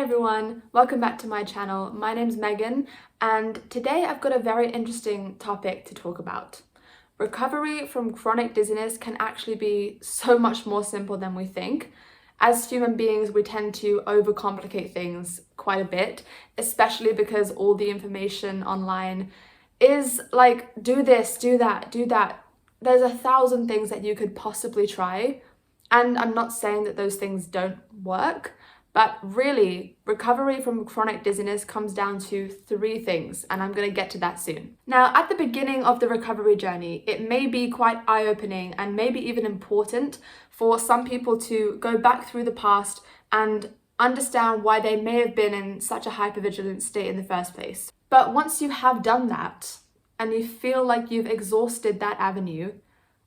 everyone, welcome back to my channel. My name's Megan and today I've got a very interesting topic to talk about. Recovery from chronic dizziness can actually be so much more simple than we think. As human beings, we tend to overcomplicate things quite a bit, especially because all the information online is like, do this, do that, do that. There's 1,000 things that you could possibly try, and I'm not saying that those things don't work. But really, recovery from chronic dizziness comes down to 3 things, and I'm going to get to that soon. Now, at the beginning of the recovery journey, it may be quite eye-opening and maybe even important for some people to go back through the past and understand why they may have been in such a hypervigilant state in the first place. But once you have done that, and you feel like you've exhausted that avenue,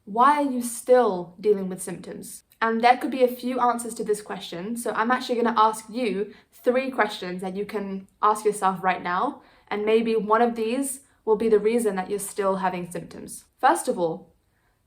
why are you still dealing with symptoms? And there could be a few answers to this question. So I'm actually going to ask you 3 questions that you can ask yourself right now. And maybe one of these will be the reason that you're still having symptoms. First of all,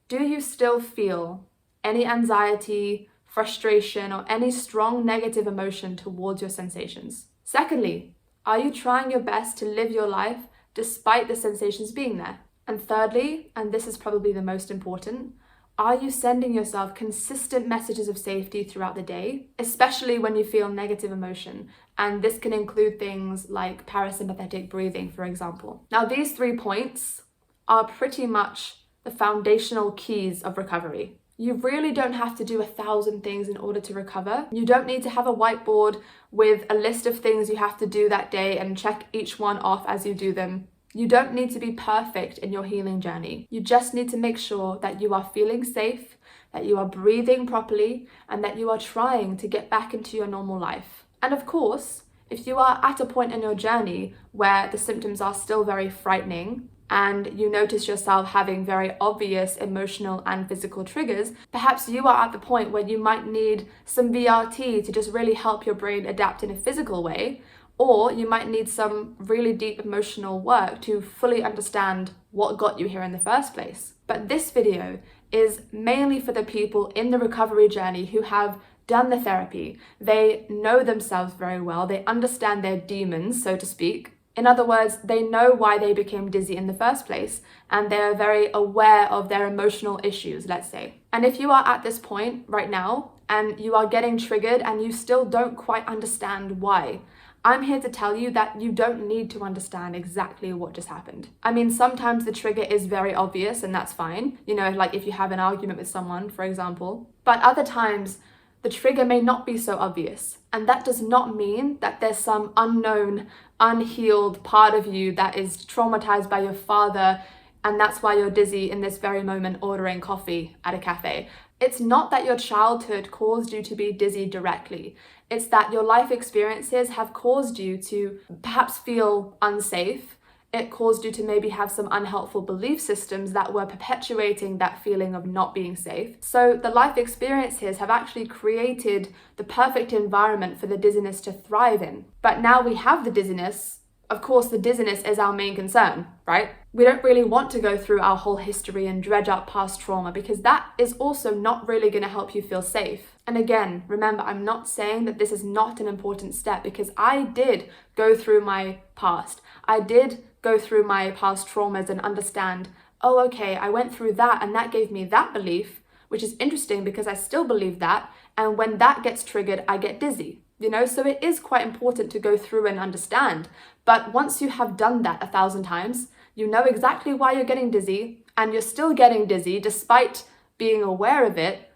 do you still feel any anxiety, frustration, or any strong negative emotion towards your sensations? Secondly, are you trying your best to live your life despite the sensations being there? And thirdly, and this is probably the most important, are you sending yourself consistent messages of safety throughout the day, especially when you feel negative emotion? And this can include things like parasympathetic breathing, for example. Now, these 3 points are pretty much the foundational keys of recovery. You really don't have to do 1,000 things in order to recover. You don't need to have a whiteboard with a list of things you have to do that day and check each one off as you do them. You don't need to be perfect in your healing journey. You just need to make sure that you are feeling safe, that you are breathing properly, and that you are trying to get back into your normal life. And of course, if you are at a point in your journey where the symptoms are still very frightening and you notice yourself having very obvious emotional and physical triggers, perhaps you are at the point where you might need some VRT to just really help your brain adapt in a physical way. Or you might need some really deep emotional work to fully understand what got you here in the first place. But this video is mainly for the people in the recovery journey who have done the therapy. They know themselves very well. They understand their demons, so to speak. In other words, they know why they became dizzy in the first place, and they're very aware of their emotional issues, let's say. And if you are at this point right now, and you are getting triggered and you still don't quite understand why, I'm here to tell you that you don't need to understand exactly what just happened. I mean, sometimes the trigger is very obvious and that's fine. You know, like if you have an argument with someone, for example. But other times, the trigger may not be so obvious. And that does not mean that there's some unknown, unhealed part of you that is traumatized by your father, and that's why you're dizzy in this very moment ordering coffee at a cafe. It's not that your childhood caused you to be dizzy directly. It's that your life experiences have caused you to perhaps feel unsafe. It caused you to maybe have some unhelpful belief systems that were perpetuating that feeling of not being safe. So the life experiences have actually created the perfect environment for the dizziness to thrive in. But now we have the dizziness. Of course, the dizziness is our main concern, right? We don't really want to go through our whole history and dredge up past trauma because that is also not really going to help you feel safe. And again, remember, I'm not saying that this is not an important step because I did go through my past. I did go through my past traumas and understand, oh, okay, I went through that and that gave me that belief, which is interesting because I still believe that. And when that gets triggered, I get dizzy. You know, so it is quite important to go through and understand. But once you have done that 1,000 times, you know exactly why you're getting dizzy and you're still getting dizzy despite being aware of it.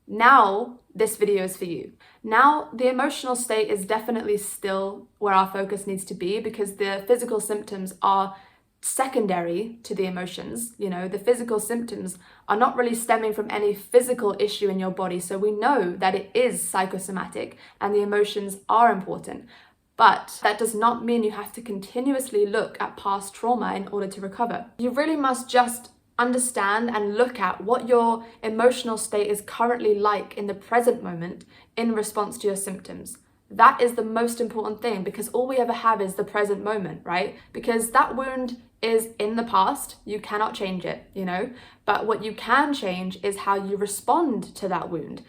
Now, this video is for you. Now, the emotional state is definitely still where our focus needs to be because the physical symptoms are secondary to the emotions. You know, the physical symptoms are not really stemming from any physical issue in your body. So we know that it is psychosomatic and the emotions are important. But that does not mean you have to continuously look at past trauma in order to recover. You really must just understand and look at what your emotional state is currently like in the present moment in response to your symptoms. That is the most important thing because all we ever have is the present moment, right? Because that wound is in the past, you cannot change it, you know? But what you can change is how you respond to that wound.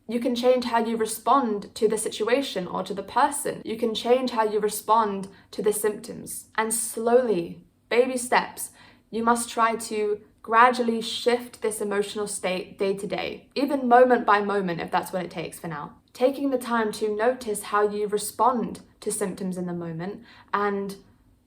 You can change how you respond to the situation or to the person. You can change how you respond to the symptoms. And slowly, baby steps, you must try to gradually shift this emotional state day to day, even moment by moment, if that's what it takes for now. Taking the time to notice how you respond to symptoms in the moment and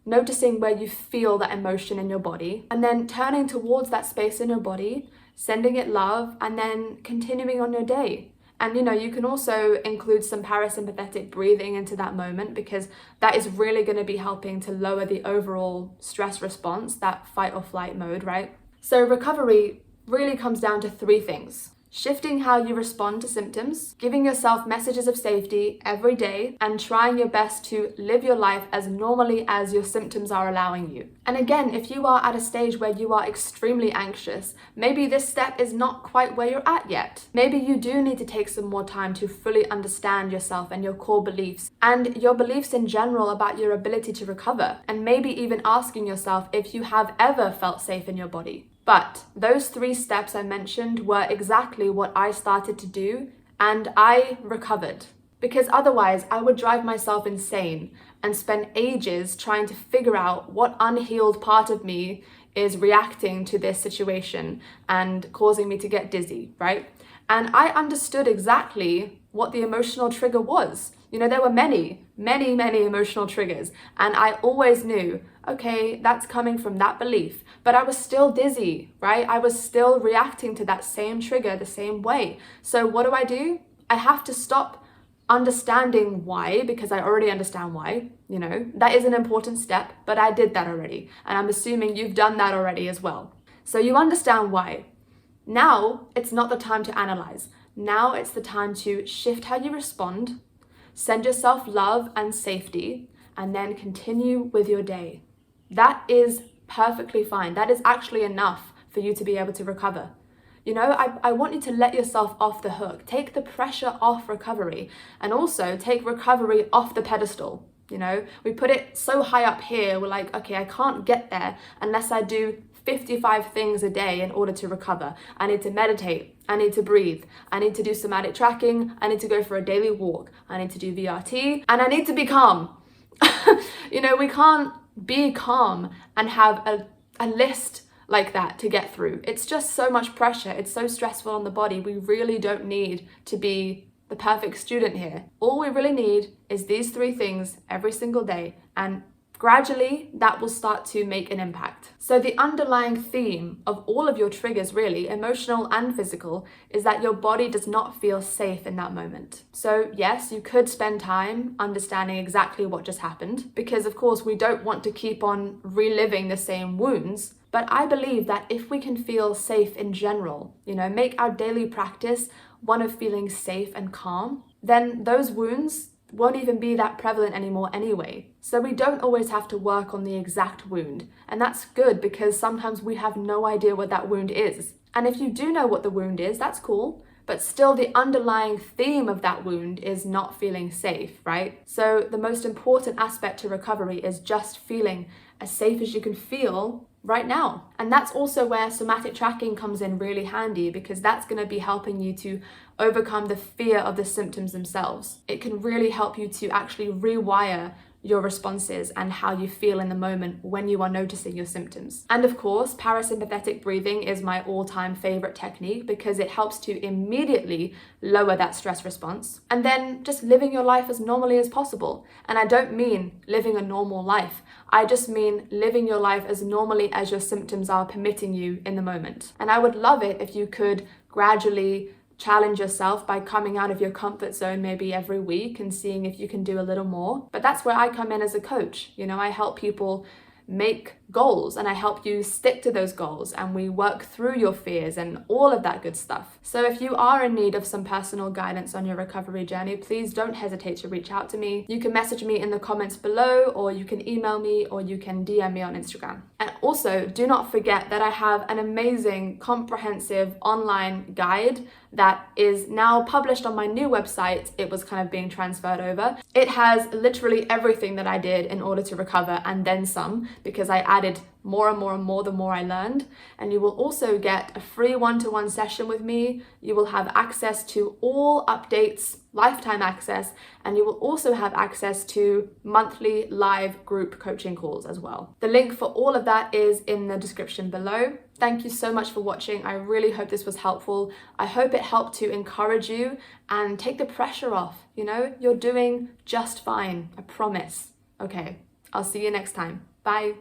noticing where you feel that emotion in your body, and then turning towards that space in your body, sending it love, and then continuing on your day. And you can also include some parasympathetic breathing into that moment, because that is really going to be helping to lower the overall stress response, that fight or flight mode, right? So recovery really comes down to 3 things. Shifting how you respond to symptoms, giving yourself messages of safety every day, and trying your best to live your life as normally as your symptoms are allowing you. And again, if you are at a stage where you are extremely anxious, maybe this step is not quite where you're at yet. Maybe you do need to take some more time to fully understand yourself and your core beliefs, and your beliefs in general about your ability to recover, and maybe even asking yourself if you have ever felt safe in your body. But those 3 steps I mentioned were exactly what I started to do, and I recovered. Because otherwise I would drive myself insane and spend ages trying to figure out what unhealed part of me is reacting to this situation and causing me to get dizzy, right? And I understood exactly what the emotional trigger was. There were many emotional triggers, and I always knew, okay, that's coming from that belief, but I was still dizzy, right? I was still reacting to that same trigger the same way. So what do? I have to stop understanding why, because I already understand why. That is an important step, but I did that already, and I'm assuming you've done that already as well. So you understand why. Now it's not the time to analyze. Now it's the time to shift how you respond, send yourself love and safety, and then continue with your day. That is perfectly fine. That is actually enough for you to be able to recover. I want you to let yourself off the hook. Take the pressure off recovery, and also take recovery off the pedestal. We put it so high up here. We're like, okay, I can't get there unless I do 55 things a day in order to recover. I need to meditate. I need to breathe. I need to do somatic tracking. I need to go for a daily walk. I need to do VRT, and I need to be calm. We can't be calm and have a list like that to get through. It's just so much pressure. It's so stressful on the body. We really don't need to be the perfect student here. All we really need is these 3 things every single day, and gradually that will start to make an impact. So the underlying theme of all of your triggers, really, emotional and physical, is that your body does not feel safe in that moment. So yes, you could spend time understanding exactly what just happened, because of course we don't want to keep on reliving the same wounds. But I believe that if we can feel safe in general, make our daily practice one of feeling safe and calm, then those wounds won't even be that prevalent anymore anyway. So we don't always have to work on the exact wound. And that's good, because sometimes we have no idea what that wound is. And if you do know what the wound is, that's cool. But still, the underlying theme of that wound is not feeling safe, right? So the most important aspect to recovery is just feeling as safe as you can feel right now. And that's also where somatic tracking comes in really handy, because that's going to be helping you to overcome the fear of the symptoms themselves. It can really help you to actually rewire your responses and how you feel in the moment when you are noticing your symptoms. And of course, parasympathetic breathing is my all-time favorite technique, because it helps to immediately lower that stress response. And then just living your life as normally as possible. And I don't mean living a normal life. I just mean living your life as normally as your symptoms are permitting you in the moment. And I would love it if you could gradually challenge yourself by coming out of your comfort zone maybe every week and seeing if you can do a little more. But that's where I come in as a coach. I help people make goals, and I help you stick to those goals, and we work through your fears and all of that good stuff. So if you are in need of some personal guidance on your recovery journey, please don't hesitate to reach out to me. You can message me in the comments below, or you can email me, or you can DM me on Instagram. And also, do not forget that I have an amazing comprehensive online guide that is now published on my new website. It was kind of being transferred over. It has literally everything that I did in order to recover, and then some, because I added more and more and more the more I learned. And you will also get a free one-to-one session with me. You will have access to all updates, lifetime access, and you will also have access to monthly live group coaching calls as well. The link for all of that is in the description below. Thank you so much for watching. I really hope this was helpful. I hope it helped to encourage you and take the pressure off. You know, you're doing just fine, I promise. Okay, I'll see you next time. Bye.